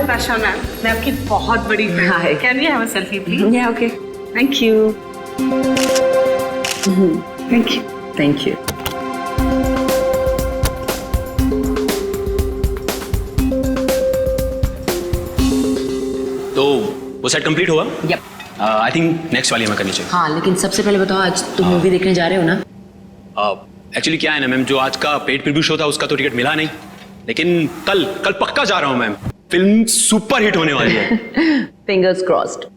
Natasha ma'am, मैं आपकी बहुत बड़ी फैन हूँ। Can we have a selfie please? Yeah okay, thank you. Thank you, thank you. तो वो सेट कंप्लीट हुआ? यप। आई थिंक नेक्स्ट वाली हमें करनी चाहिए। हाँ, लेकिन सबसे पहले बताओ, आज तुम मूवी देखने जा रहे हो ना? एक्चुअली क्या है ना मैम, जो आज का पेड प्रीव्यू शो था उसका तो टिकट मिला नहीं, लेकिन कल पक्का जा रहा हूँ मैम। फिल्म सुपर हिट होने वाली है। Fingers crossed.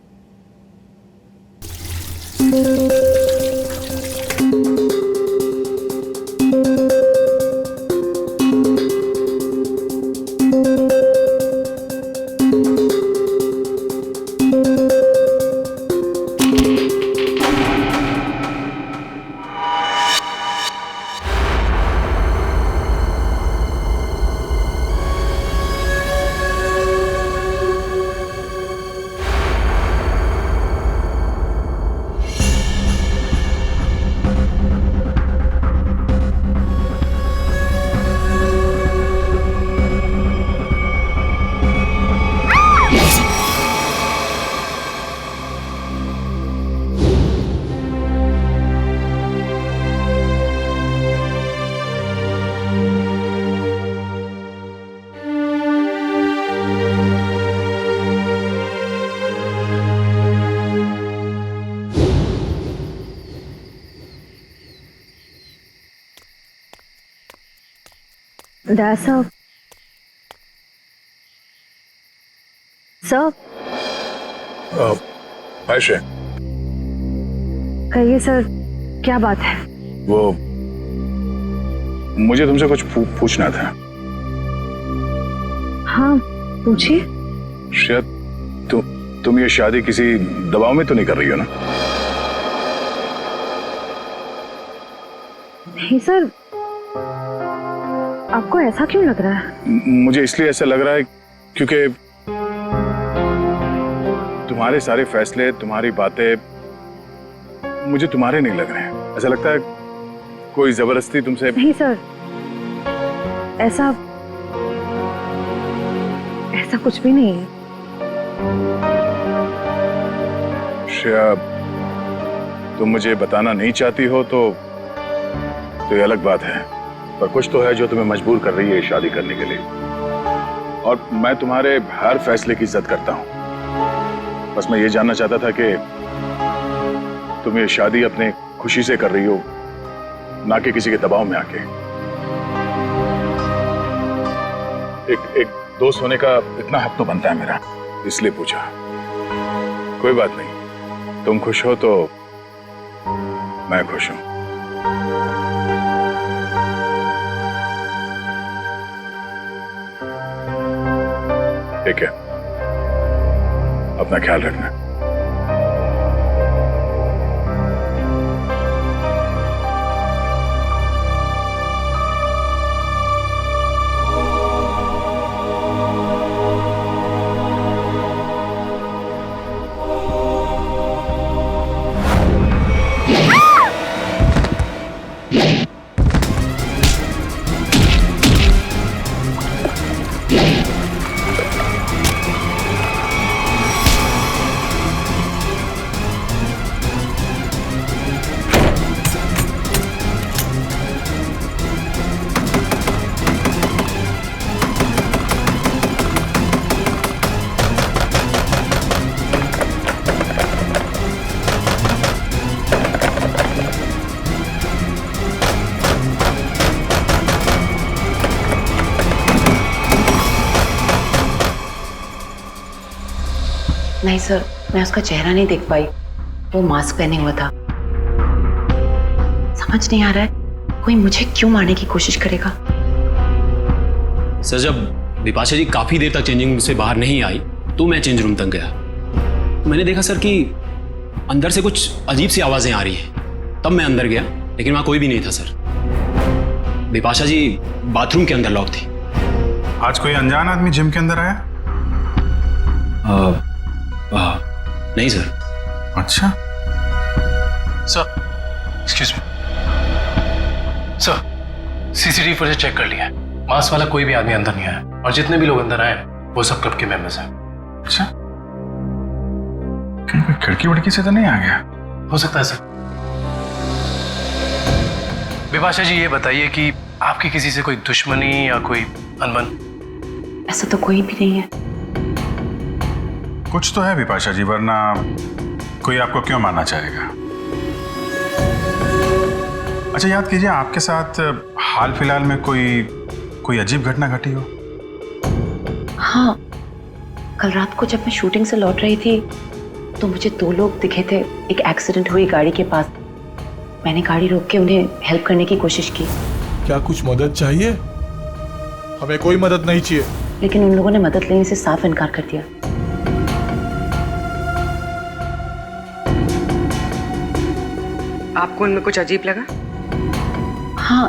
Sir, sir Ayesha, कहिए सर, क्या बात है? वो मुझे तुमसे कुछ पूछना था। हाँ, पूछिए। शायद तुम ये शादी किसी दबाव में तो नहीं कर रही हो ना? नहीं सर, आपको ऐसा क्यों लग रहा है? मुझे इसलिए ऐसा लग रहा है क्योंकि तुम्हारे सारे फैसले, तुम्हारी बातें मुझे तुम्हारे नहीं लग रहे हैं। ऐसा लगता है कोई जबरदस्ती तुमसे। नहीं सर, ऐसा कुछ भी नहीं है। श्रेया, तुम मुझे बताना नहीं चाहती हो तो ये अलग बात है, पर कुछ तो है जो तुम्हें मजबूर कर रही है शादी करने के लिए। और मैं तुम्हारे हर फैसले की इज्जत करता हूं। बस मैं ये जानना चाहता था कि तुम ये शादी अपने खुशी से कर रही हो, ना कि किसी के दबाव में आके। एक दोस्त होने का इतना हक तो बनता है मेरा, इसलिए पूछा। कोई बात नहीं, तुम खुश हो तो मैं खुश हूं। ठीक है, अपना ख्याल रखना। नहीं सर, मैं उसका चेहरा नहीं देख पाई, वो मास्क पहने हुआ था। समझ नहीं आ रहा है कोई मुझे क्यों मारने की कोशिश करेगा। सर, जब बिपाशा जी काफी देर तक चेंजिंग रूम से बाहर नहीं आई तो मैं चेंज रूम तक गया। तो मैंने देखा सर कि अंदर से कुछ अजीब सी आवाजें आ रही हैं। तब मैं अंदर गया, लेकिन वहां कोई भी नहीं था सर। बिपाशा जी बाथरूम के अंदर लॉक थी। आज कोई अनजान आदमी जिम के अंदर आया? नहीं सर। अच्छा sir, excuse me sir, CCTV footage check कर लिया है। मास्क वाला कोई भी आदमी अंदर नहीं आया, और जितने भी लोग अंदर आए वो सब क्लब के मेंबर्स हैं। अच्छा, कहीं कोई खिड़की वड़की से तो नहीं आ गया? हो सकता है सर। विपाशा जी, ये बताइए कि आपकी किसी से कोई दुश्मनी या कोई अनबन? ऐसा तो कोई भी नहीं है। कुछ तो है विपाशा जी, वरना कोई आपको क्यों मानना चाहेगा? अच्छा, याद कीजिए, आपके साथ हाल फिलहाल में कोई अजीब घटना घटी हो? हाँ, कल रात को जब मैं शूटिंग से लौट रही थी तो मुझे 2 लोग दिखे थे एक एक्सीडेंट हुई गाड़ी के पास। मैंने गाड़ी रोक के उन्हें हेल्प करने की कोशिश की। क्या कुछ मदद चाहिए? हमें कोई मदद नहीं चाहिए। लेकिन उन लोगों ने मदद लेने से साफ इनकार कर दिया। आपको उनमें कुछ अजीब लगा? हाँ,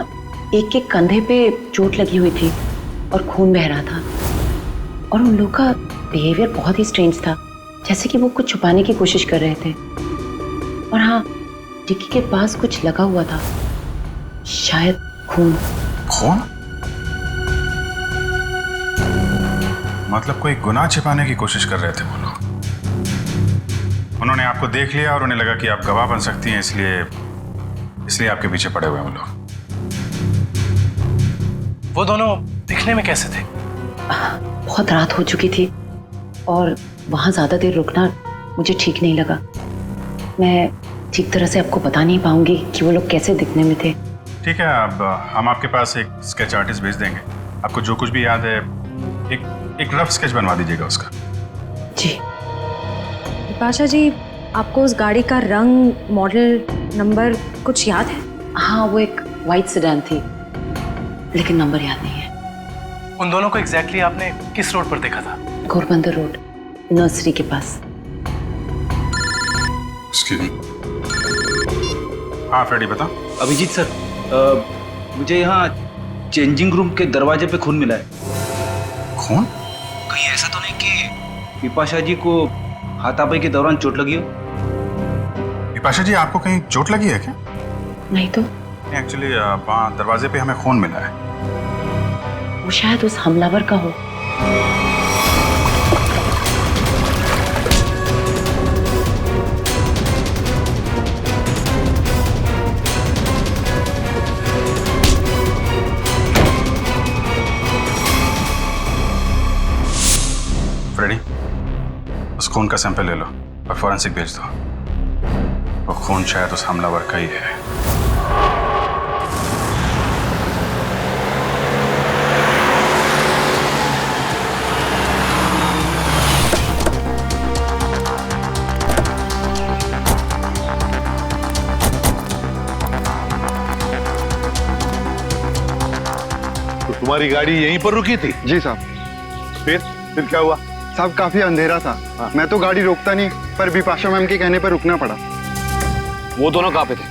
एक के कंधे पे चोट लगी हुई थी और खून बह रहा था। और उन लोगों का बिहेवियर बहुत ही स्ट्रेंज था, जैसे कि वो कुछ छुपाने की कोशिश कर रहे थे। और हाँ, डिक्की के पास कुछ लगा हुआ था, शायद खून। खून? मतलब कोई गुनाह छिपाने की कोशिश कर रहे थे वो लोग। उन्होंने आपको देख लिया और उन्हें लगा कि आप गवाह बन सकती हैं, इसलिए आपके पीछे पड़े हुए हैं वो लोग। वो दोनों दिखने में कैसे थे? बहुत रात हो चुकी थी और वहाँ ज़्यादा देर रुकना मुझे ठीक नहीं लगा। मैं ठीक तरह से आपको बता नहीं पाऊंगी कि वो लोग कैसे दिखने में थे। ठीक है, अब हम आपके पास एक स्केच आर्टिस्ट भेज देंगे। आपको जो कुछ भी याद है एक रफ स्केच बनवा दीजिएगा उसका। जी। विपाशा जी, आपको उस गाड़ी का रंग, मॉडल, नंबर कुछ याद है? हाँ, वो एक वाइट सेडान थी, लेकिन नंबर याद नहीं है। उन दोनों को एग्जैक्टली आपने किस रोड पर देखा था? घोरबंदर रोड, नर्सरी के पास। हाँ फ्रेडी, बता। अभिजीत सर, मुझे यहाँ चेंजिंग रूम के दरवाजे पे खून मिला है। खून? कहीं ऐसा तो नहीं कि विपाशा जी को हाथापाई के दौरान चोट लगी हो? विपाशा जी, आपको कहीं चोट लगी है क्या? नहीं तो। एक्चुअली वहाँ दरवाजे पे हमें खून मिला है। वो शायद उस हमलावर का हो। फ्रेडी, उस खून का सैंपल ले लो और फॉरेंसिक भेज दो। वो खून शायद उस हमलावर का ही है। तो तुम्हारी गाड़ी यहीं पर रुकी थी? जी साहब। फिर क्या हुआ? साहब, काफी अंधेरा था। हाँ। मैं तो गाड़ी रोकता नहीं, पर विपाशा मैम के कहने पर रुकना पड़ा। वो दोनों कहाँ पे थे?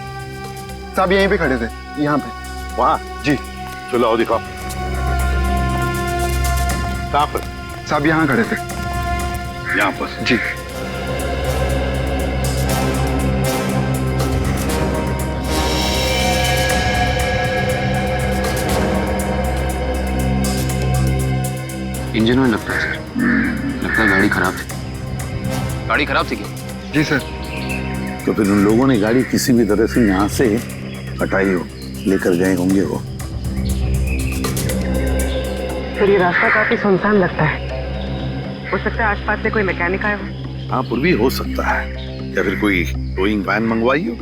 साहब यहीं पे खड़े थे, यहाँ पे। वहाँ? जी। चलो आओ दिखाओ। कहाँ पर? साहब यहाँ खड़े थे। यहाँ पर? जी। इंजन में लगता है सर। लगता है गाड़ी खराब थी। गाड़ी खराब थी क्या? जी सर। तो फिर उन लोगों ने गाड़ी किसी भी तरह से यहाँ से हटाई हो, लेकर गए होंगे वो। फिर ये रास्ता काफी सुनसान लगता है। हो सकता है आसपास से कोई मैकेनिक आया हो। हाँ, पर भी हो सकता है। या फिर कोई टोइंग वैन मंगवाई हो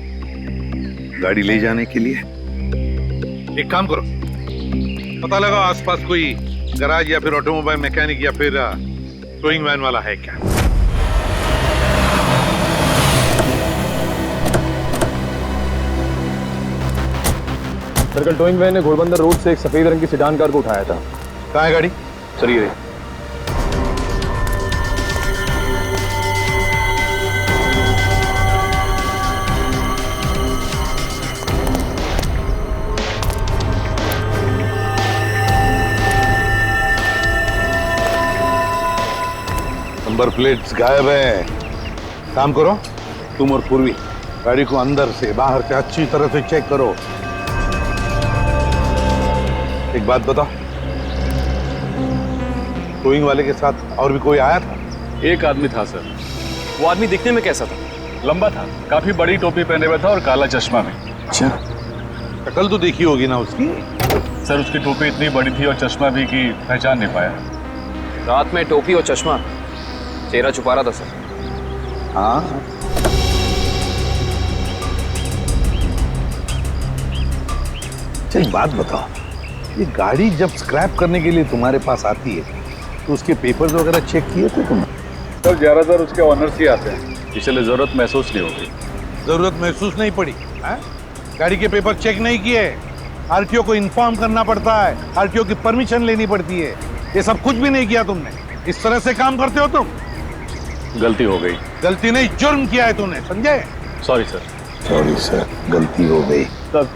गाड़ी ले जाने के लिए। एक काम करो, पता लगाओ आसपास कोई गराज या फिर ऑटोमोबाइल मैकेनिक या फिर टोइंग वैन वाला है क्या। सर्कल टोइंग वैन ने घोड़बंदर रोड से एक सफेद रंग की सेडान कार को उठाया था। कहाँ है गाड़ी? सर ये नंबर प्लेट्स गायब हैं। काम करो, तुम और पूर्वी गाड़ी को अंदर से बाहर से अच्छी तरह से चेक करो। एक बात बताओ, टोइंग वाले के साथ और भी कोई आया था? एक आदमी था सर। वो आदमी दिखने में कैसा था? लंबा था, काफी बड़ी टोपी पहने हुआ था और काला चश्मा में। अच्छा। शक्ल तो देखी होगी ना उसकी? सर उसकी टोपी इतनी बड़ी थी और चश्मा भी कि पहचान नहीं पाया। रात में टोपी और चश्मा, चेहरा छुपा रहा था सर। हाँ। एक बात बताओ, ये गाड़ी जब स्क्रैप करने के लिए तुम्हारे पास आती है तो उसके पेपर्स वगैरह चेक किए थे तुमने? सर ज्यादातर उसके ऑनर्स ही आते हैं, इसलिए जरूरत महसूस नहीं होगी। जरूरत महसूस नहीं पड़ी है? गाड़ी के पेपर चेक नहीं किए? आरटीओ को इन्फॉर्म करना पड़ता है, आरटीओ की परमिशन लेनी पड़ती है। ये सब कुछ भी नहीं किया तुमने। इस तरह से काम करते हो तुम? गलती हो गई। गलती नहीं, जुर्म किया है तुमने, समझे? Sorry sir. सॉरी सर, गलती हो गई। सर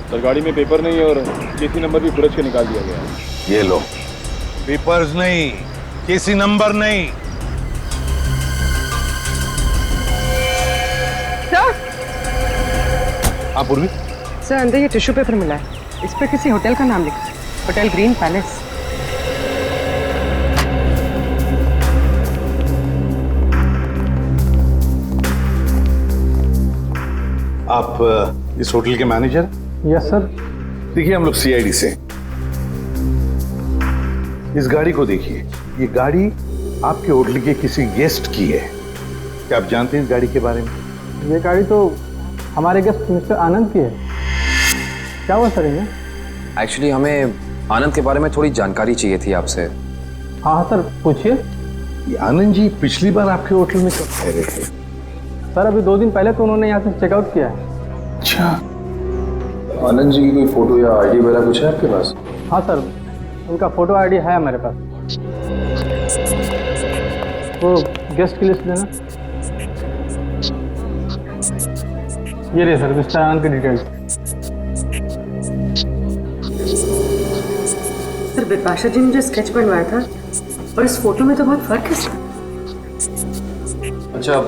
सर गाड़ी में पेपर नहीं है और केसी नंबर भी फुरज के निकाल दिया गया है। ये लो। पेपर्स नहीं, केसी नंबर नहीं। सर पूर्वी सर, अंदर ये टिश्यू पेपर मिला है, इस पर किसी होटल का नाम लिखा है, होटल ग्रीन पैलेस। आप इस होटल के मैनेजर? Yes sir. देखिए हम लोग सीआईडी से। इस गाड़ी को देखिए, ये गाड़ी आपके होटल के किसी गेस्ट की है। क्या आप जानते हैं इस गाड़ी के बारे में? ये गाड़ी तो हमारे गेस्ट मिस्टर आनंद की है। क्या हुआ सर ये? एक्चुअली हमें आनंद के बारे में थोड़ी जानकारी चाहिए थी आपसे। हाँ हाँ सर, पूछिए। ये आनंद जी पिछली बार आपके होटल में कब ठहरे थे? सर अभी 2 दिन पहले तो उन्होंने यहाँ से चेकआउट किया है। अच्छा। आनंद जी की कोई फोटो या आईडी वगैरह कुछ है आपके पास? हाँ सर, उनका फोटो आईडी है हमारे पास। वो गेस्ट की लिस्ट देना। ये रही सर मिस्टर आनंद की डिटेल्स। सर बिपाशा जी ने जो स्केच बनवाया था और इस फोटो में तो बहुत फर्क है सर। अच्छा,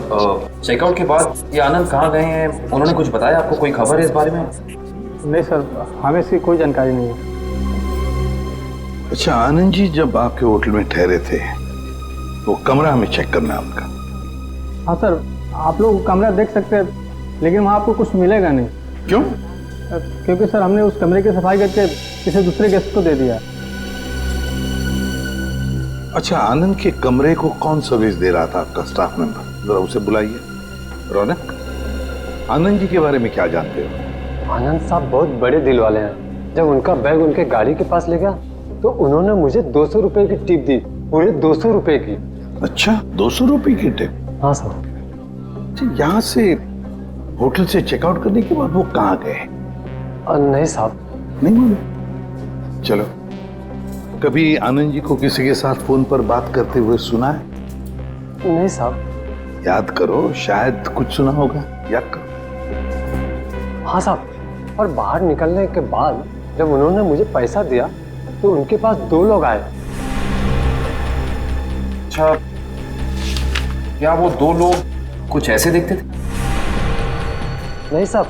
चेकआउट के बाद ये आनंद कहाँ गए हैं, उन्होंने कुछ बताया आपको? कोई खबर है इस बारे में? नहीं सर, हमें इसकी कोई जानकारी नहीं है। अच्छा, आनंद जी जब आपके होटल में ठहरे थे वो कमरा हमें चेक करना है उनका। हाँ सर, आप लोग कमरा देख सकते हैं, लेकिन वहाँ आपको कुछ मिलेगा नहीं। क्यों? क्योंकि सर हमने उस कमरे की सफाई करके किसी दूसरे गेस्ट को दे दिया। अच्छा, आनंद के कमरे को कौन सर्विस दे रहा था आपका स्टाफ मेंबर? जरा उसे बुलाइए। रौनक, आनंद जी के बारे में क्या जानते हो? आनंद साहब बहुत बड़े दिल वाले हैं। जब उनका बैग उनके गाड़ी के पास ले गया तो उन्होंने मुझे 200 रुपए की टिप दी, पूरे 200 रुपए की। अच्छा, 200 रुपए की टिप? हाँ सर। यहाँ से होटल से चेकआउट करने के बाद वो कहाँ गए? नहीं साहब। नहीं मालूम? चलो, कभी आनंद जी को किसी के साथ फोन पर बात करते हुए सुना है? नहीं साहब। याद करो, शायद कुछ सुना होगा, याद करो। हाँ साहब, और बाहर निकलने के बाद जब उन्होंने मुझे पैसा दिया तो उनके पास 2 लोग आए। अच्छा, क्या वो 2 लोग कुछ ऐसे दिखते थे? नहीं साहब,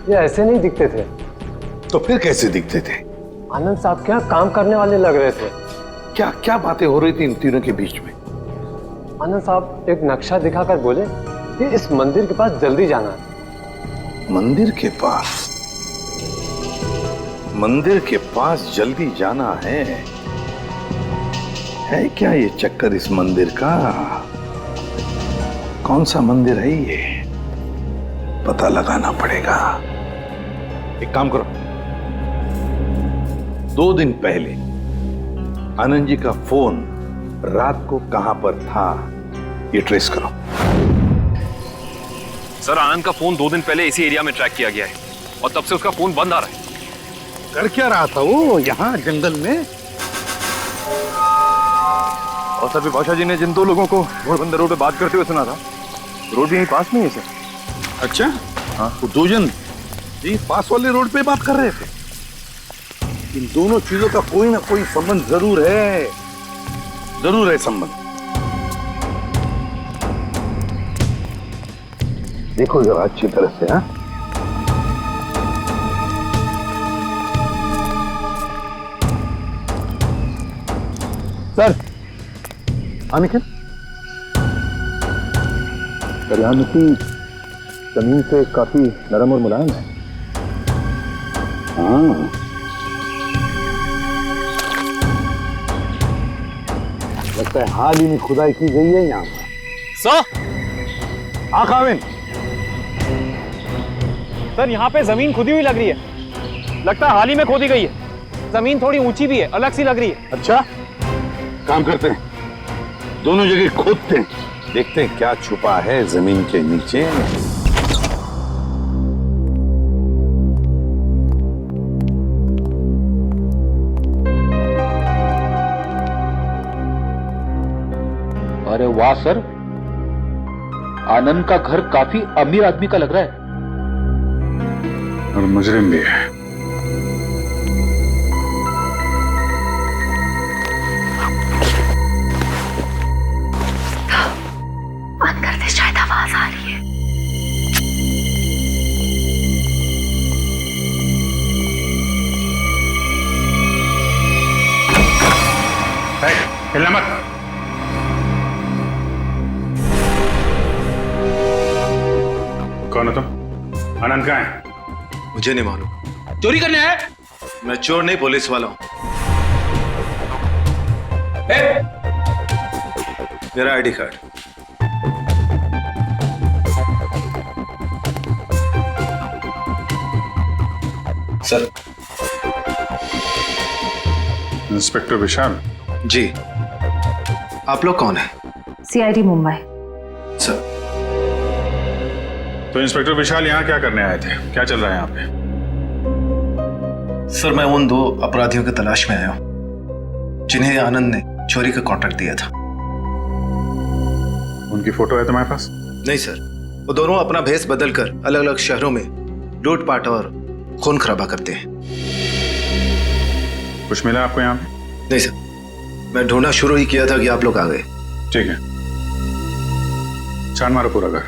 ये ऐसे नहीं दिखते थे। तो फिर कैसे दिखते थे? आनंद साहब के यहाँ काम करने वाले लग रहे थे। क्या क्या बातें हो रही थी इन तीनों के बीच में? आनंद साहब एक नक्शा दिखाकर बोले कि इस मंदिर के पास जल्दी जाना है। मंदिर के पास? मंदिर के पास जल्दी जाना है क्या ये चक्कर इस मंदिर का? कौन सा मंदिर है ये? पता लगाना पड़ेगा। एक काम करो, 2 दिन पहले आनंद जी का फोन रात को कहां पर था ये ट्रेस करो। सर, आनंद का फोन 2 दिन पहले इसी एरिया में ट्रैक किया गया है और तब से उसका फोन बंद आ रहा है। कर क्या रहा था वो यहाँ जंगल में? और सर बिपाशा जी ने जिन 2 लोगों को घोड़बंदर रोड पे बात करते हुए सुना था, रोड भी यहीं पास में है सर। अच्छा, हाँ, वो 2 जन जी पास वाले रोड पे बात कर रहे थे। इन दोनों चीजों का कोई ना कोई संबंध जरूर है, जरूर है संबंध। देखो जरा अच्छी तरह से। हाँ, हाँ निखिल, दरियान मिट्टी जमीन से काफी नरम और मुलायम है। हाँ, लगता है हाल ही में खुदाई की गई है यहाँ पर। सर, हाँ खाविन, सर यहाँ पे जमीन खुदी हुई लग रही है। लगता है हाल ही में खोदी गई है। जमीन थोड़ी ऊंची भी है, अलग सी लग रही है। अच्छा, काम करते हैं, दोनों जगह खोदते हैं, देखते हैं क्या छुपा है जमीन के नीचे। अरे वाह सर, आनंद का घर काफी अमीर आदमी का लग रहा है। और मुजरिम भी है। अंदर से शायद आवाज आ रही है। हिलना मत। कौन हो तुम? आनंद कहाँ है? मुझे नहीं मालूम। चोरी करने आया? मैं चोर नहीं, पुलिस वाला हूं। मेरा आईडी कार्ड। सर। इंस्पेक्टर विशाल जी, आप लोग कौन है? CID मुंबई। सर, तो इंस्पेक्टर विशाल यहाँ क्या करने आए थे? क्या चल रहा है यहाँ पे? सर मैं उन दो अपराधियों की तलाश में आया हूं जिन्हें आनंद ने चोरी का कॉन्ट्रैक्ट दिया था। उनकी फोटो है तुम्हारे पास? नहीं सर, वो दोनों अपना भेस बदलकर अलग अलग शहरों में लूटपाट और खून खराबा करते हैं। कुछ मिला आपको यहाँ पे? नहीं सर, मैं ढूंढना शुरू ही किया था कि आप लोग आ गए। ठीक है, छान मारो पूरा घर।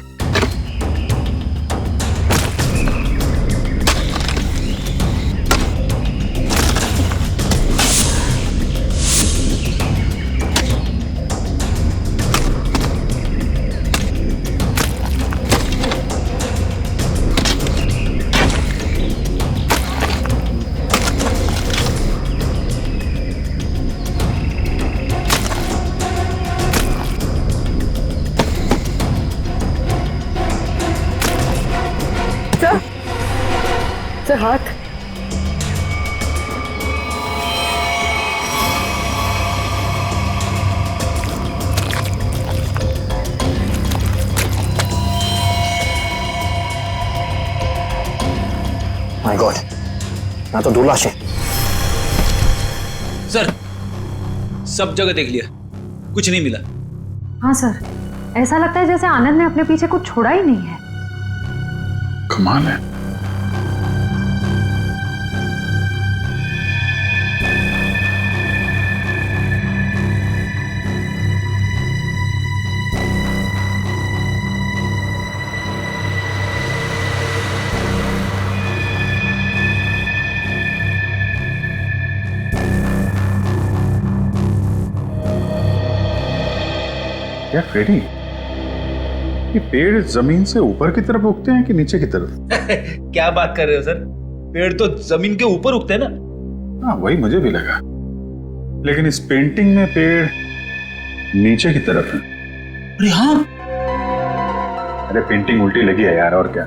सर हाथ। माय गॉड, यहाँ तो 2 लाशें। सर, सब जगह देख लिया, कुछ नहीं मिला। हाँ सर, ऐसा लगता है जैसे आनंद ने अपने पीछे कुछ छोड़ा ही नहीं है। कमाल है। क्या फ्रेडी, ये पेड़ जमीन से ऊपर की तरफ उगते हैं कि नीचे की तरफ? क्या बात कर रहे हो सर, पेड़ तो जमीन के ऊपर उगते हैं ना। हाँ वही मुझे भी लगा, लेकिन इस पेंटिंग में पेड़ नीचे की तरफ है। अरे हाँ, अरे पेंटिंग उल्टी लगी है यार, और क्या।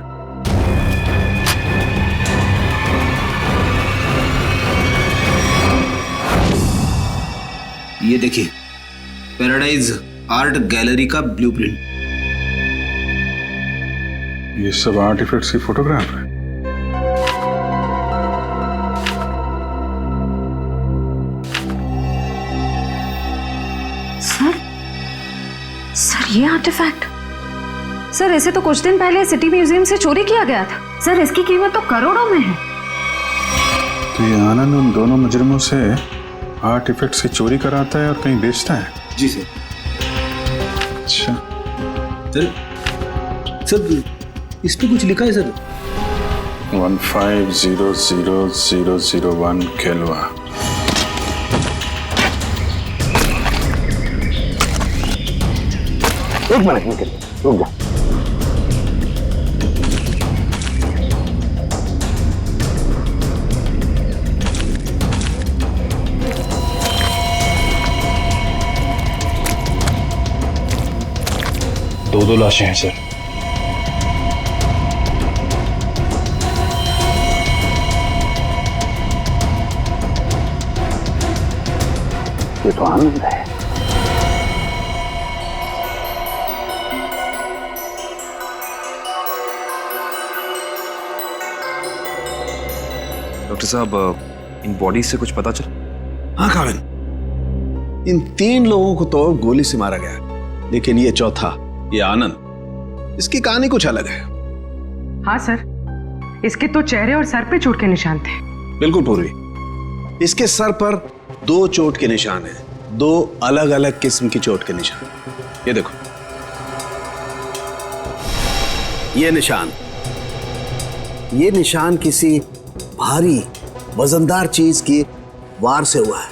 ये देखिए, पैराडाइज आर्ट गैलरी का ब्लूप्रिंट। ये सब आर्टिफैक्ट्स की फोटोग्राफ है। सर ये आर्टिफैक्ट, सर इसे तो कुछ दिन पहले सिटी म्यूजियम से चोरी किया गया था। सर इसकी कीमत तो करोड़ों में है। तो ये आनंद उन दोनों मुजरिमों से आर्टिफैक्ट्स की चोरी कराता है और कहीं बेचता है? जी सर। अच्छा सर, इस पे कुछ लिखा है सर। 15000001 केल्वा। एक मिनट निकल, रुक जा। दो लाशें हैं सर। ये तो आनंद है। डॉक्टर साहब, इन बॉडीज से कुछ पता चला? हाँ काविन, इन 3 लोगों को तो गोली से मारा गया, लेकिन ये चौथा, ये आनंद, इसकी कहानी कुछ अलग है। हाँ सर, इसके तो चेहरे और सर पे चोट के निशान थे। बिल्कुल पूर्वी, इसके सर पर 2 चोट के निशान हैं, 2 अलग अलग किस्म की चोट के निशान। ये देखो, ये निशान किसी भारी वजनदार चीज की वार से हुआ है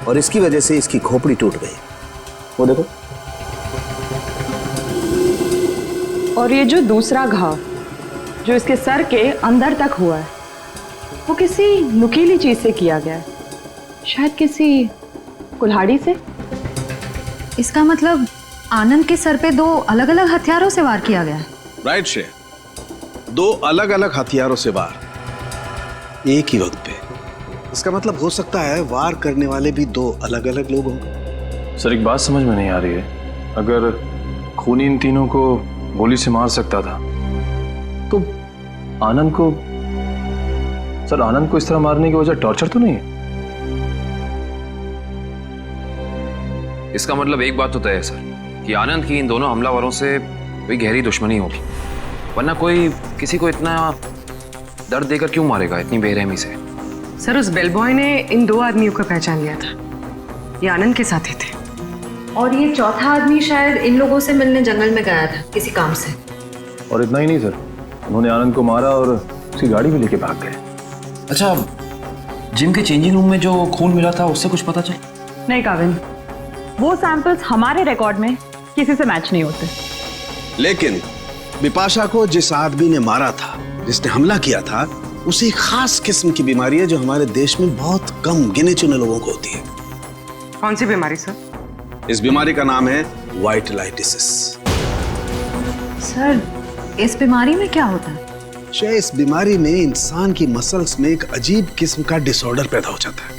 और इसकी वजह से इसकी खोपड़ी टूट गई। वो देखो। और ये जो दूसरा घाव जो इसके सर के अंदर तक हुआ है, वो किसी नुकीली चीज से किया गया है, शायद किसी कुल्हाड़ी से। इसका मतलब आनंद के सर पे 2 अलग अलग हथियारों से वार किया गया है। राइट श्रेया, 2 अलग अलग हथियारों से वार एक ही वक्त पे। इसका मतलब हो सकता है वार करने वाले भी 2 अलग अलग लोग होंगे। सर एक बात समझ में नहीं आ रही है, अगर खूनी इन तीनों को गोली से मार सकता था तो आनंद को, सर आनंद को इस तरह मारने की वजह टॉर्चर तो नहीं है? इसका मतलब एक बात तो तय है सर कि आनंद की इन दोनों हमलावरों से कोई गहरी दुश्मनी होगी, वरना कोई किसी को इतना दर्द देकर क्यों मारेगा इतनी बेरहमी से? सर उस बेलबॉय ने इन 2 आदमियों को पहचान लिया था, ये आनंद के साथी थे। और ये चौथा आदमी शायद इन लोगों से मिलने जंगल में गया था किसी काम से। और इतना ही नहीं सर, उन्होंने आनंद को मारा और उसकी गाड़ी भी लेके भाग गए। अच्छा, जिम के चेंजिंग रूम में जो खून मिला था उससे कुछ पता चला? नहीं काविन, वो सैंपल्स हमारे रिकॉर्ड में किसी से मैच नहीं होते। लेकिन बिपाशा को जिस आदमी ने मारा था, जिसने हमला किया था, उसे एक खास किस्म की बीमारी है जो हमारे देश में बहुत कम गिने चुने लोगों को होती है। कौन सी बीमारी सर? इस बीमारी का नाम है वाइटलाइटिसिस। सर इस बीमारी में क्या होता है? इस बीमारी में इंसान की मसल्स में एक अजीब किस्म का डिसऑर्डर पैदा हो जाता है।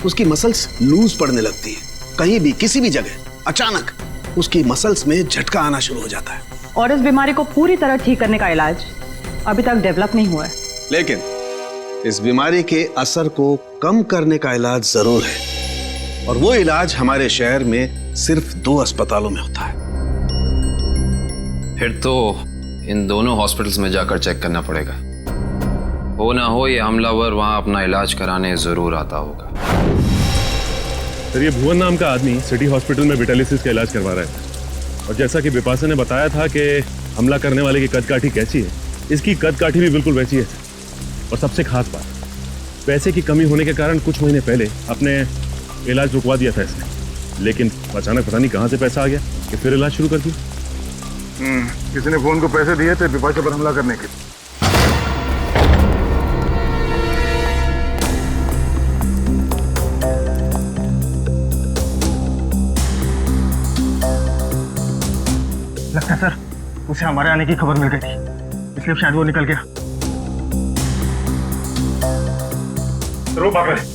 उसकी मसल्स लूज पड़ने लगती है, कहीं भी किसी भी जगह अचानक उसकी मसल्स में झटका आना शुरू हो जाता है। और इस बीमारी को पूरी तरह ठीक करने का इलाज अभी तक डेवलप नहीं हुआ है। लेकिन इस बीमारी के असर को कम करने का इलाज जरूर है, और वो इलाज हमारे शहर में सिर्फ 2 अस्पतालों में होता है। फिर तो इन दोनों हॉस्पिटल्स में जाकर चेक करना पड़ेगा। हो ना हो ये हमलावर वहां अपना इलाज कराने जरूर आता होगा। सर ये भुवन नाम का आदमी सिटी हॉस्पिटल में विटालिसिस का इलाज करवा रहा है, और जैसा कि बिपाशा ने बताया था कि हमला करने वाले की कदकाठी कैसी है, इसकी कदकाठी भी बिल्कुल वैसी है। और सबसे खास बात, पैसे की कमी होने के कारण कुछ महीने पहले अपने इलाज रुकवा दिया था इसने, लेकिन अचानक पता नहीं कहां से पैसा आ गया कि फिर इलाज शुरू कर दिया। किसी ने फोन को पैसे दिए थे बिपाशा पर हमला करने के। लगता है सर उसे हमारे आने की खबर मिल गई थी, इसलिए शायद वो निकल गया। रो भाग रहे।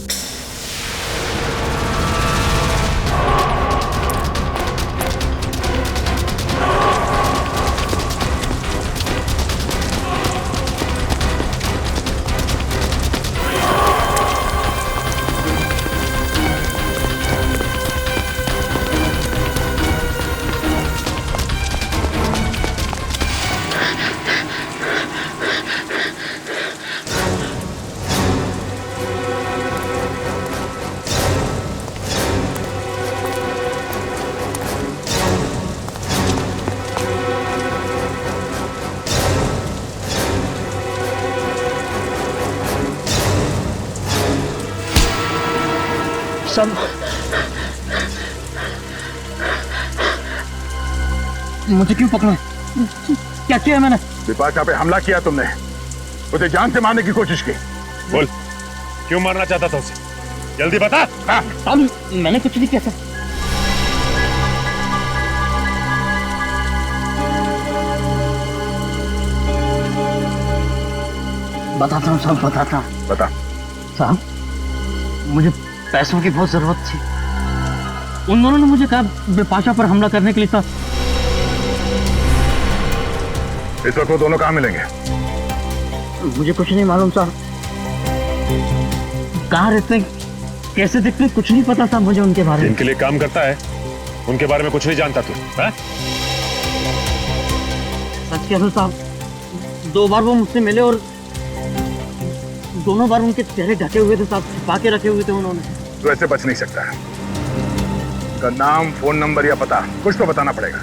मुझे क्यों पकड़ा? क्या किया मैंने? बिपाशा पे हमला किया तुमने, उसे जान से मारने की कोशिश की। बोल, क्यों मारना चाहता था उसे? जल्दी बता। मैंने कुछ नहीं किया सर। बताता हूँ साहब, बताता हूँ। बता। साहब, मुझे पैसों की बहुत जरूरत थी। उन दोनों ने मुझे कहा बिपाशा पर हमला करने के लिए था। इस वक्त वो दोनों कहाँ मिलेंगे? मुझे कुछ नहीं मालूम साहब, कहाँ रहते हैं, कैसे दिखते हैं, कुछ नहीं पता था मुझे उनके बारे में। इनके लिए काम करता है, उनके बारे में कुछ नहीं जानता तू? सच कह रहा हूं साहब, 2 बार वो मुझसे मिले और दोनों बार उनके चेहरे ढके हुए थे साहब, छिपा के रखे हुए थे उन्होंने। तो ऐसे बच नहीं सकता है। का नाम, फोन नंबर या पता कुछ तो बताना पड़ेगा,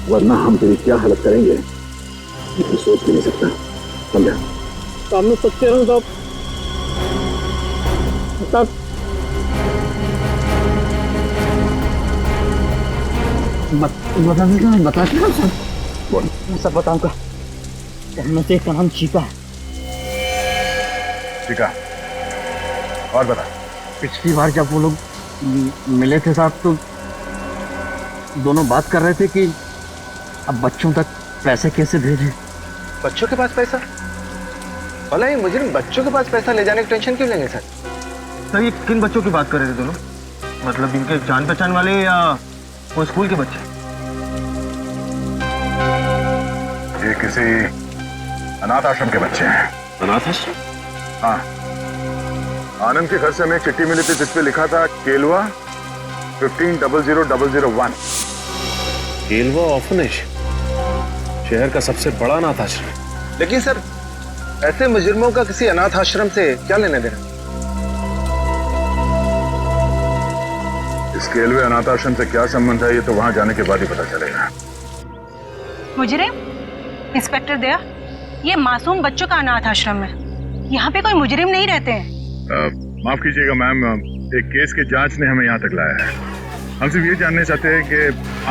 वरना हम तेरी क्या हालत करेंगे ये सोच भी नहीं सकता। समझा? सामने सच कह रहा हूं साहब। बता सर। बोल। मैं सब बताऊंगा। उनमें से एक का नाम चीका है। चीका? और बता। पिछली बार जब वो लोग मिले थे साहब तो दोनों बात कर रहे थे कि अब बच्चों तक पैसे कैसे भेजें। बच्चों के पास पैसा? भला ये मुजरिम बच्चों के पास पैसा ले जाने की टेंशन क्यों लेंगे सर? सर ये किन बच्चों की बात कर रहे थे दोनों? मतलब इनके जान पहचान वाले या वो स्कूल के बच्चे? ये किसी अनाथ आश्रम के बच्चे हैं। अनाथ आश्रम? हाँ, आनंद के घर से हमें एक चिट्ठी मिली थी जिसपे लिखा था केलवा 150001। केलवा ऑर्फनेज, शहर का सबसे बड़ा अनाथ आश्रम। लेकिन सर ऐसे मुजरिमों का किसी अनाथ आश्रम से क्या लेने देना? इस केलवे अनाथ आश्रम से क्या संबंध है ये तो वहां जाने के बाद ही पता चलेगा। मुजरिम? इंस्पेक्टर दया, ये मासूम बच्चों का अनाथ आश्रम है, यहाँ पे कोई मुजरिम नहीं रहते हैं। माफ कीजिएगा मैम, एक केस के जांच ने हमें यहाँ तक लाया है। हम सिर्फ ये जानना चाहते हैं कि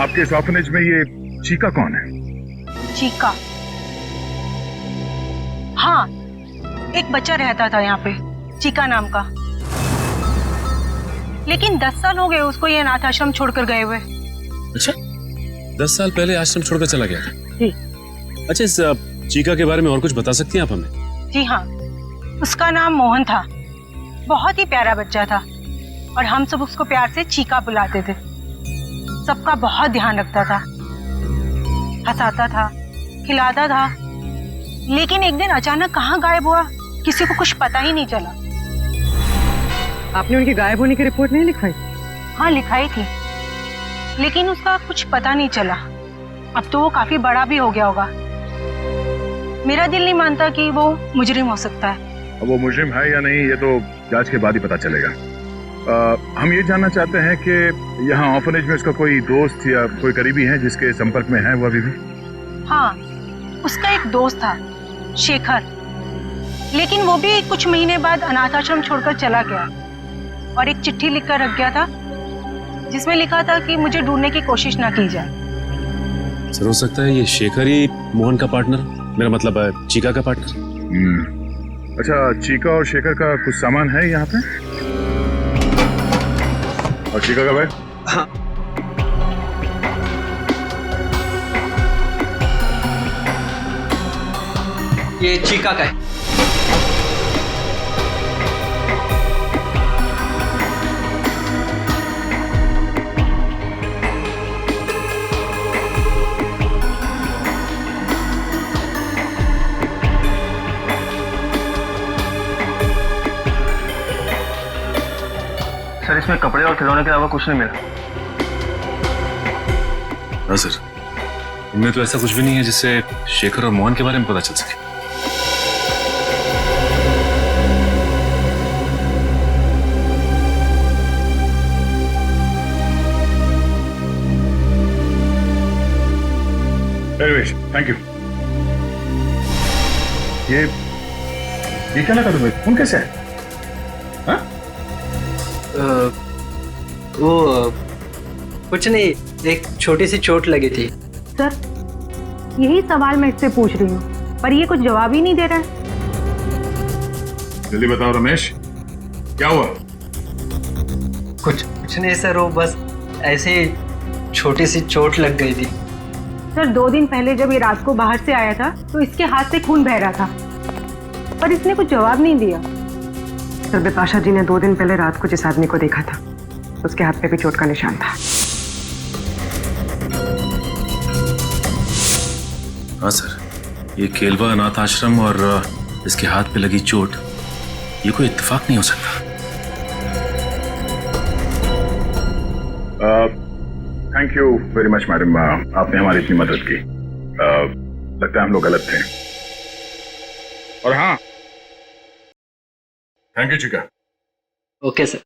आपके इस ऑर्फनेज में ये चीका कौन है? चीका? हाँ, एक बच्चा रहता था यहाँ पे, चीका नाम का। लेकिन 10 साल हो गए उसको ये अनाथ आश्रम छोड़कर गए हुए। अच्छा, 10 साल पहले आश्रम छोड़कर चला गया था? जी। अच्छा, इस चीका के बारे में और कुछ बता सकती हैं आप हमें? जी हाँ, उसका नाम मोहन था, बहुत ही प्यारा बच्चा था और हम सब उसको प्यार से चीका बुलाते थे। सबका बहुत ध्यान रखता था, हंसाता था, खिलाता था। लेकिन एक दिन अचानक कहाँ गायब हुआ किसी को कुछ पता ही नहीं चला। आपने उनके गायब होने की रिपोर्ट नहीं लिखवाई? हाँ, लिखाई थी, लेकिन उसका कुछ पता नहीं चला। अब तो वो काफी बड़ा भी हो गया होगा। मेरा दिल नहीं मानता कि वो मुजरिम हो सकता है। अब वो मुजरिम है या नहीं ये तो जांच के बाद ही पता चलेगा। हम ये जानना चाहते हैं कि यहाँ ऑर्फनेज में उसका कोई दोस्त या कोई करीबी है जिसके संपर्क में है वो अभी भी? हाँ, उसका एक दोस्त था, शेखर, लेकिन वो भी कुछ महीने बाद अनाथ आश्रम छोड़कर चला गया और एक चिट्ठी लिखकर रख गया था जिसमें लिखा था कि मुझे ढूंढने की कोशिश ना की जाए। सर, हो सकता है ये शेखर ही मोहन का पार्टनर, मेरा मतलब है चीका का पार्टनर। अच्छा, चीका और शेखर का कुछ सामान है यहाँ पे? और चीका का बैग? हाँ। ये चीका का है। सर, इसमें कपड़े और खिलौने के अलावा कुछ नहीं मिला। हाँ सर, इनमें तो ऐसा कुछ भी नहीं है जिससे शेखर और मोहन के बारे में पता चल सके। Thank you. ये क्या लगा तुम्हें? फोन कैसे है? हाँ? वो कुछ नहीं, एक छोटी सी चोट लगी थी। सर, यही सवाल मैं इससे पूछ रही हूँ, पर ये कुछ जवाब ही नहीं दे रहा है। जल्दी बताओ रमेश, क्या हुआ? कुछ नहीं सर, वो बस ऐसे ही छोटी सी चोट लग गई थी। सर, 2 दिन पहले जब ये रात को बाहर से आया था तो इसके हाथ से खून बह रहा था, पर इसने कुछ जवाब नहीं दिया। सर, बिपाशा जी ने 2 दिन पहले रात को जिस आदमी को देखा था, उसके हाथ पे भी चोट का निशान था। हाँ सर, ये केलवा अनाथ आश्रम और इसके हाथ पे लगी चोट, ये कोई इत्तेफाक नहीं हो सकता। Thank you very much madam, आपने हमारी इतनी मदद की। लगता है हम लोग गलत थे। और हाँ, थैंक यू चिका। Okay sir.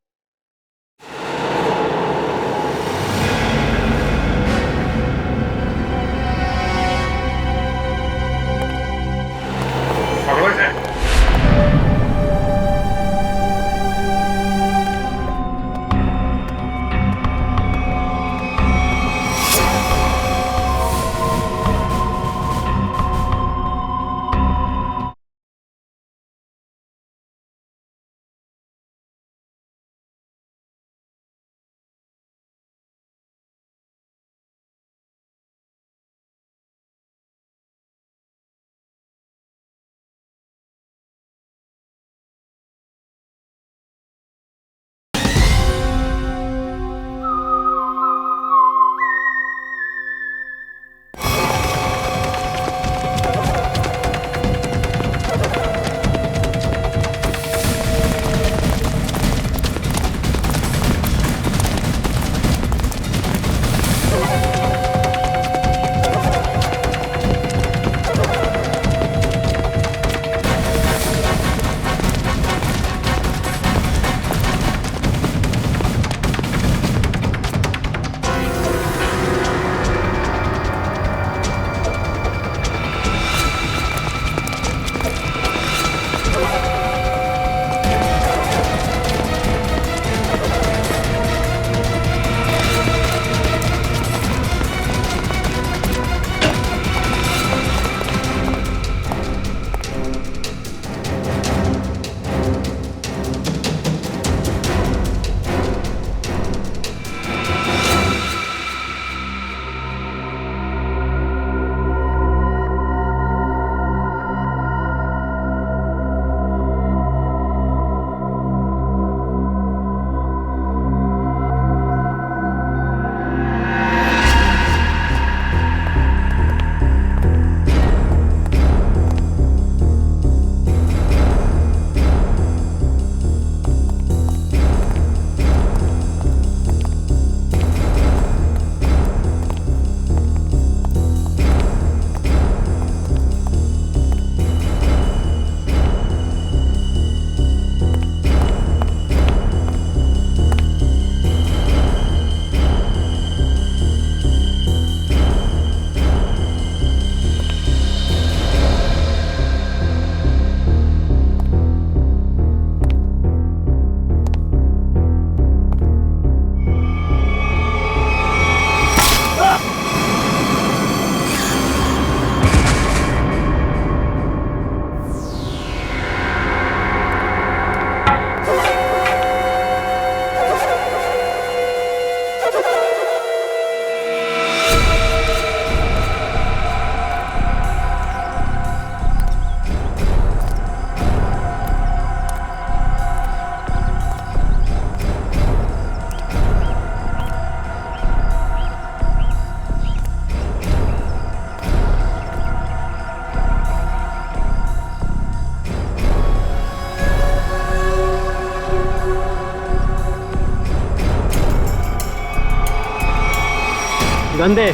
गंदे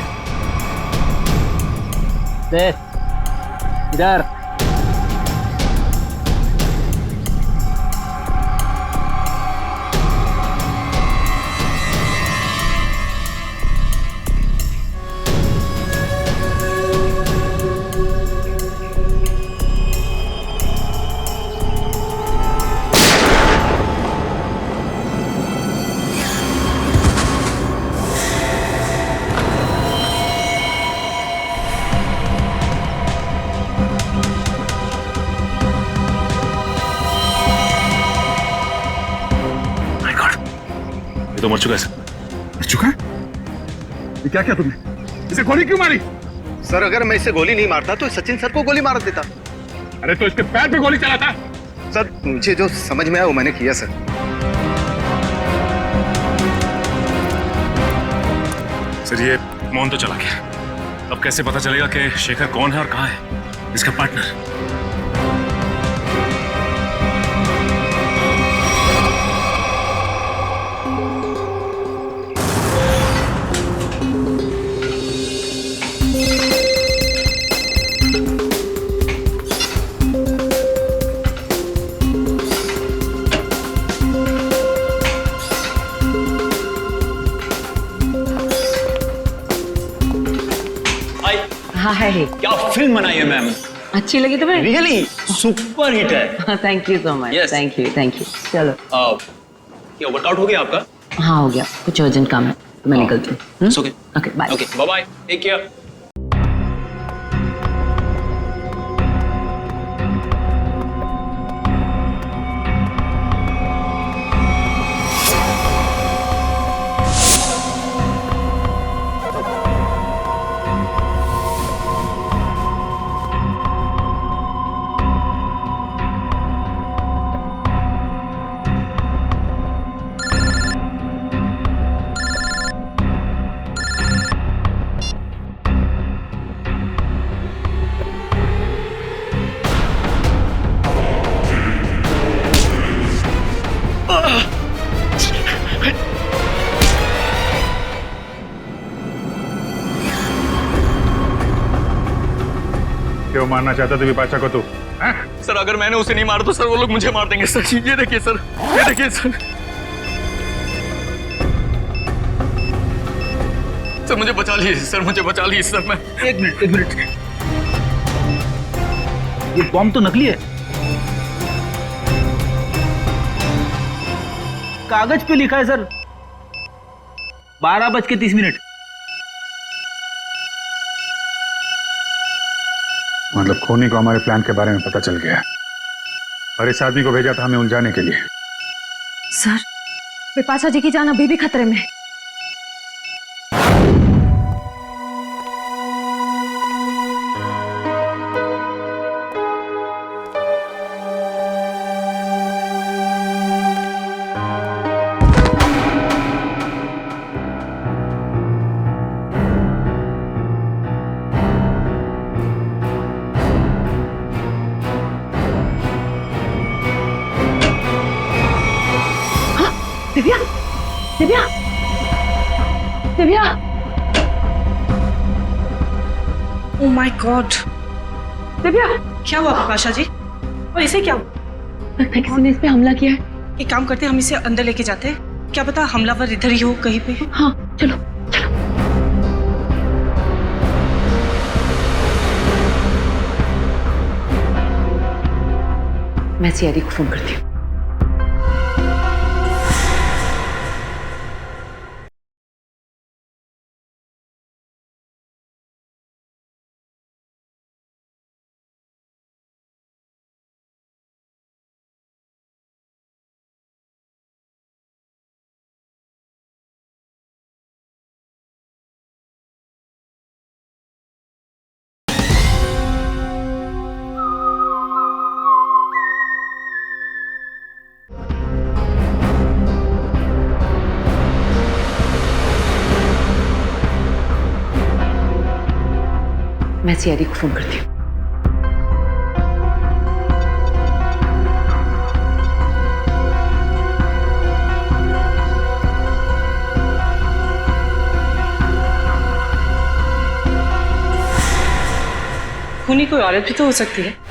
दे इधर। तो मर चुका है सर। मर चुका है? ये क्या किया तुमने? इसे गोली क्यों मारी? सर अगर मैं इसे गोली नहीं मारता तो सचिन सर को गोली मार देता। अरे तो इसके पैर पे गोली चलाता। सर मुझे जो समझ में आया वो मैंने किया सर। सर ये मोहन तो चला गया, अब कैसे पता चलेगा कि शेखर कौन है और कहाँ है इसका पार्टनर? हाय क्या फिल्म बनाई है मैम, अच्छी लगी तुम्हें? रियली सुपर हिट है। Thank you so much. Thank you. चलो क्या वर्कआउट हो गया आपका? हाँ हो गया, कुछ अर्जेंट काम है तो मैं निकलती हूँ। Okay bye. Okay bye bye, take care. क्यों मारना चाहता तू विपाशा को? तू सर अगर मैंने उसे नहीं मारा तो सर वो लोग मुझे मार देंगे सर। ये देखिए सर, ये देखिए सर। सर मुझे बचा लीजिए सर, मुझे बचा लीजिए सर। मैं एक मिनट। ये बॉम्ब तो नकली है, कागज पे लिखा है सर 12:30। मतलब खूनी को हमारे प्लान के बारे में पता चल गया और इस आदमी को भेजा था हमें उलझाने के लिए। सर विपाशा जी की जान अभी भी खतरे में। Divya oh my God, Divya क्या हुआ विपाशा जी? और इसे क्या हुआ? किसी ने इस पे हमला किया है। एक काम करते हैं, हम इसे अंदर लेके जाते हैं, क्या पता हमलावर इधर ही हो कहीं पे। हाँ चलो। मैं सीआईडी को फोन करती हूँ। मैं सीआईडी को फोन करती हूँ। खूनी कोई औरत भी तो हो सकती है।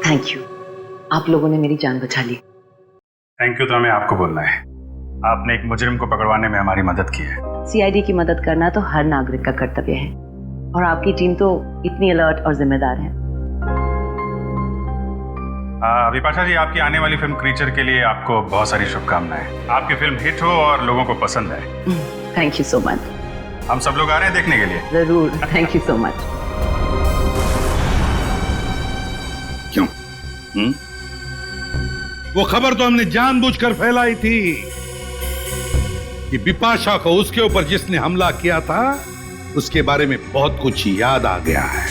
थैंक यू, आप लोगों ने मेरी जान बचा ली। थैंक यू तो हमें आपको बोलना है। आपने एक मुजरिम को पकड़वाने में हमारी मदद की है। सीआईडी की मदद करना तो हर नागरिक का कर्तव्य है, और आपकी टीम तो इतनी अलर्ट और जिम्मेदार है। विपाशा जी, आपकी आने वाली फिल्म क्रीचर के लिए आपको बहुत सारी शुभकामनाएं। आपकी फिल्म हिट हो और लोगों को पसंद आए। Thank you so much. हम सब लोग आ रहे हैं देखने के लिए। जरूर, थैंक यू सो मच। क्यों? वो खबर तो हमने जानबूझकर फैलाई थी कि बिपाशा को उसके ऊपर जिसने हमला किया था उसके बारे में बहुत कुछ याद आ गया है।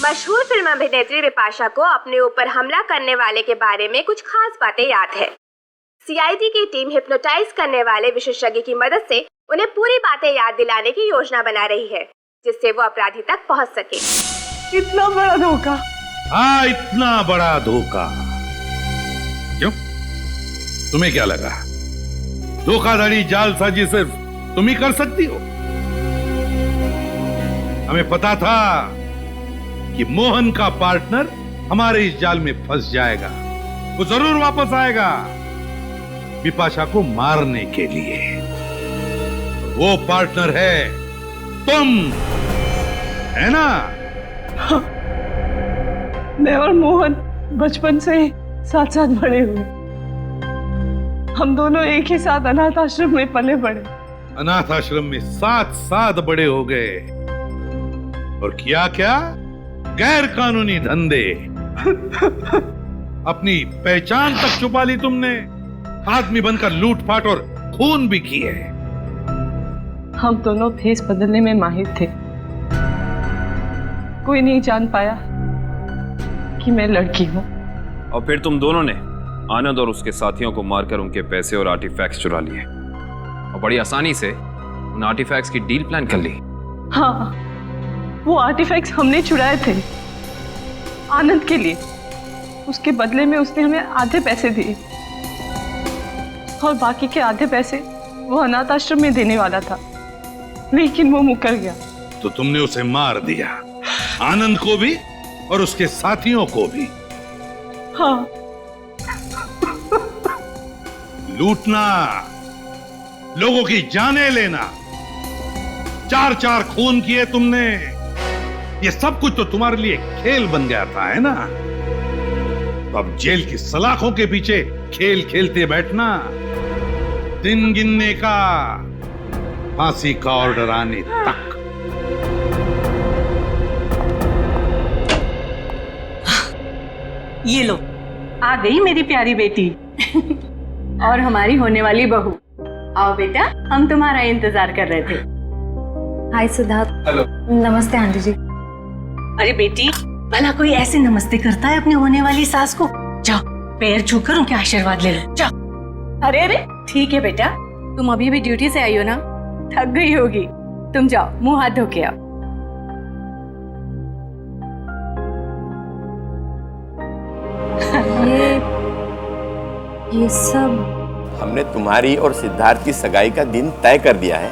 मशहूर फिल्म अभिनेत्री बिपाशा को अपने ऊपर हमला करने वाले के बारे में कुछ खास बातें याद है। सीआईडी की टीम हिप्नोटाइज करने वाले विशेषज्ञ की मदद से उन्हें पूरी बातें याद दिलाने की योजना बना रही है, जिससे वो अपराधी तक पहुंच सके। इतना बड़ा धोखा। हाँ, इतना बड़ा धोखा। क्यों? तुम्हें क्या लगा धोखाधड़ी जालसाजी सिर्फ तुम ही कर सकती हो? हमें पता था कि मोहन का पार्टनर हमारे इस जाल में फंस जाएगा। वो जरूर वापस आएगा बिपाशा को मारने के लिए। वो पार्टनर है तुम, है ना? हाँ, मैं और मोहन बचपन से साथ साथ बड़े हुए। हम दोनों एक ही साथ अनाथ आश्रम में पले बड़े। अनाथ आश्रम में साथ साथ बड़े हो गए। और किया क्या? गैर कानूनी धंधे। अपनी पहचान तक छुपा ली तुमने। आदमी बनकर लूटपाट और खून भी किए। हम दोनों भेष बदलने में माहिर थे। कोई नहीं जान पाया कि मैं लड़की हूं। और फिर तुम दोनों ने आनंद और उसके साथियों को मारकर उनके पैसे और आर्टिफैक्ट्स चुरा लिए, और बड़ी आसानी से उन आर्टिफैक्ट्स की डील प्लान कर ली। हाँ, वो आर्टिफैक्ट्स हमने चुराए थे आनंद के लिए। उसके बदले में उसने हमें आधे पैसे दिए, और बाकी के आधे पैसे वो अनाथ आश्रम में देने वाला था, लेकिन वो मुकर गया। तो तुमने उसे मार दिया, आनंद को भी और उसके साथियों को भी। हाँ। लूटना, लोगों की जानें लेना, 4-4 खून किए तुमने। ये सब कुछ तो तुम्हारे लिए खेल बन गया था, है ना? तो अब जेल की सलाखों के पीछे खेल खेलते बैठना, दिन गिनने का, फांसी का ऑर्डर आने तक। ये लो, आ गई मेरी प्यारी बेटी और हमारी होने वाली बहू। आओ बेटा, हम तुम्हारा इंतजार कर रहे थे। हाय सिद्धार्थ। हेलो। नमस्ते आंटी जी। अरे बेटी, भला कोई ऐसे नमस्ते करता है अपनी होने वाली सास को? जाओ, पैर छूकर उनके आशीर्वाद ले लो, जाओ। अरे अरे, ठीक है बेटा, तुम अभी भी ड्यूटी से आई हो ना, थक गई होगी। तुम जाओ, मुंह हाथ धो के आओ। ये सब हमने तुम्हारी और सिद्धार्थ की सगाई का दिन तय कर दिया है।